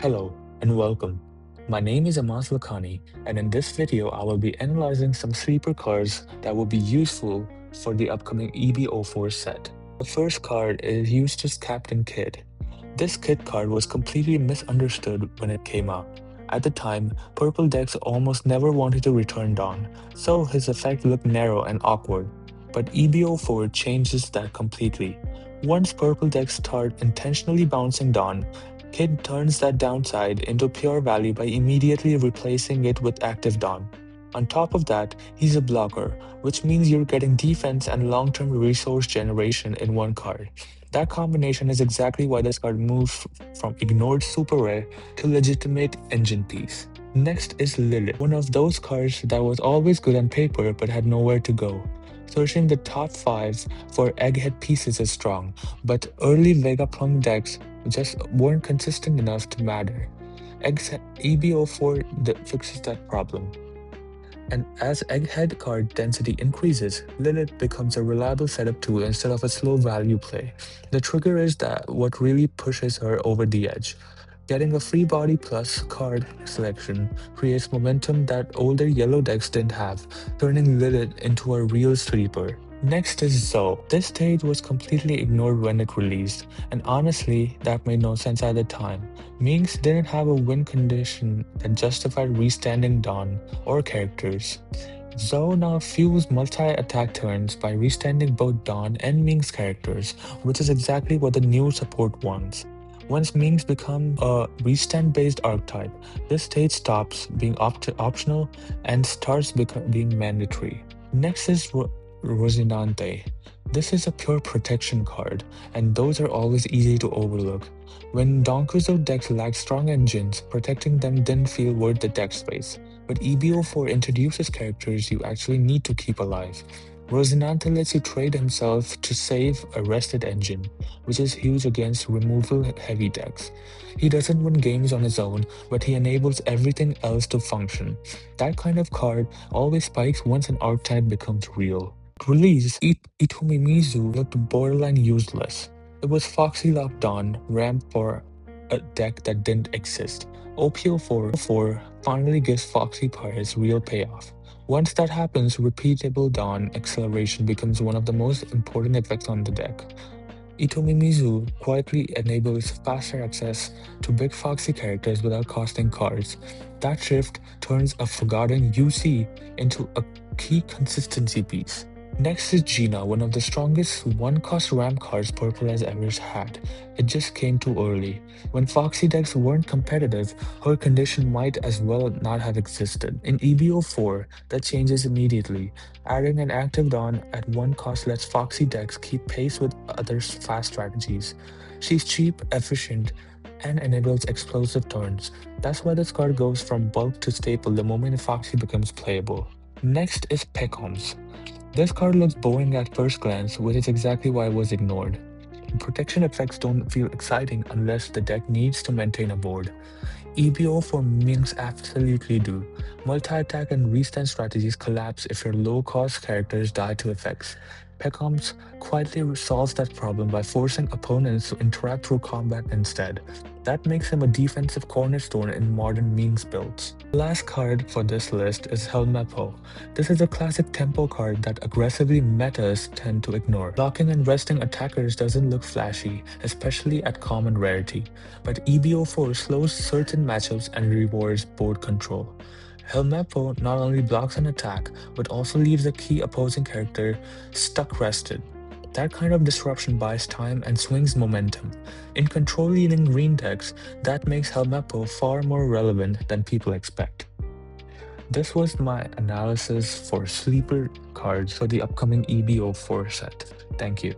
Hello and welcome. My name is Amas Lakhani, and in this video, I will be analyzing some sleeper cards that will be useful for the upcoming EB04 set. The first card is Eustace Captain Kidd. This Kidd card was completely misunderstood when it came out. At the time, purple decks almost never wanted to return Dawn, so his effect looked narrow and awkward. But EB04 changes that completely. Once purple decks start intentionally bouncing Dawn, Kidd turns that downside into pure value by immediately replacing it with active Dawn. On top of that, he's a blocker, which means you're getting defense and long-term resource generation in one card. That combination is exactly why this card moves from ignored super rare to legitimate engine piece. Next is Lilith, one of those cards that was always good on paper but had nowhere to go. Searching the top 5 for Egghead pieces is strong, but early Vega-Plum decks just weren't consistent enough to matter. EB04 fixes that problem. And as Egghead card density increases, Lilith becomes a reliable setup tool instead of a slow value play. The trigger is that what really pushes her over the edge. Getting a free body plus card selection creates momentum that older yellow decks didn't have, turning Lilith into a real sweeper. Next is Zoe. This stage was completely ignored when it released, and honestly, that made no sense at the time. Minx didn't have a win condition that justified restanding Dawn or characters. Zoe now fuels multi-attack turns by restanding both Dawn and Ming's characters, which is exactly what the new support wants. Once Mings become a restand-based archetype, this stage stops being optional and starts being mandatory. Next is Rosinante. This is a pure protection card, and those are always easy to overlook. When Donkuzo decks lacked strong engines, protecting them didn't feel worth the deck space. But EB04 introduces characters you actually need to keep alive. Rosinante lets you trade himself to save a rested engine, which is huge against removal-heavy decks. He doesn't win games on his own, but he enables everything else to function. That kind of card always spikes once an archetype becomes real. At release, Itomimizu looked borderline useless. It was Foxy locked on, ramp for a deck that didn't exist. OPO4 finally gives Foxy Pirates real payoff. Once that happens, repeatable Dawn acceleration becomes one of the most important effects on the deck. Itomimizu quietly enables faster access to big Foxy characters without costing cards. That shift turns a forgotten UC into a key consistency piece. Next is Gina, one of the strongest one-cost ramp cards Purple has ever had. It just came too early. When Foxy decks weren't competitive, her condition might as well not have existed. In EB04, that changes immediately. Adding an active Dawn at one cost lets Foxy decks keep pace with other fast strategies. She's cheap, efficient, and enables explosive turns. That's why this card goes from bulk to staple the moment Foxy becomes playable. Next is Pecoms. This card looks boring at first glance, which is exactly why it was ignored. Protection effects don't feel exciting unless the deck needs to maintain a board. EBO for Minx absolutely do. Multi-attack and restand strategies collapse if your low-cost characters die to effects. Pecoms quietly solves that problem by forcing opponents to interact through combat instead. That makes him a defensive cornerstone in modern Minx builds. The last card for this list is Helmeppo. This is a classic tempo card that aggressively metas tend to ignore. Blocking and resting attackers doesn't look flashy, especially at common rarity, but EB04 slows certain matchups and rewards board control. Helmeppo not only blocks an attack, but also leaves a key opposing character stuck rested. That kind of disruption buys time and swings momentum. In control-leaning green decks, that makes Helmeppo far more relevant than people expect. This was my analysis for sleeper cards for the upcoming EB04 set. Thank you.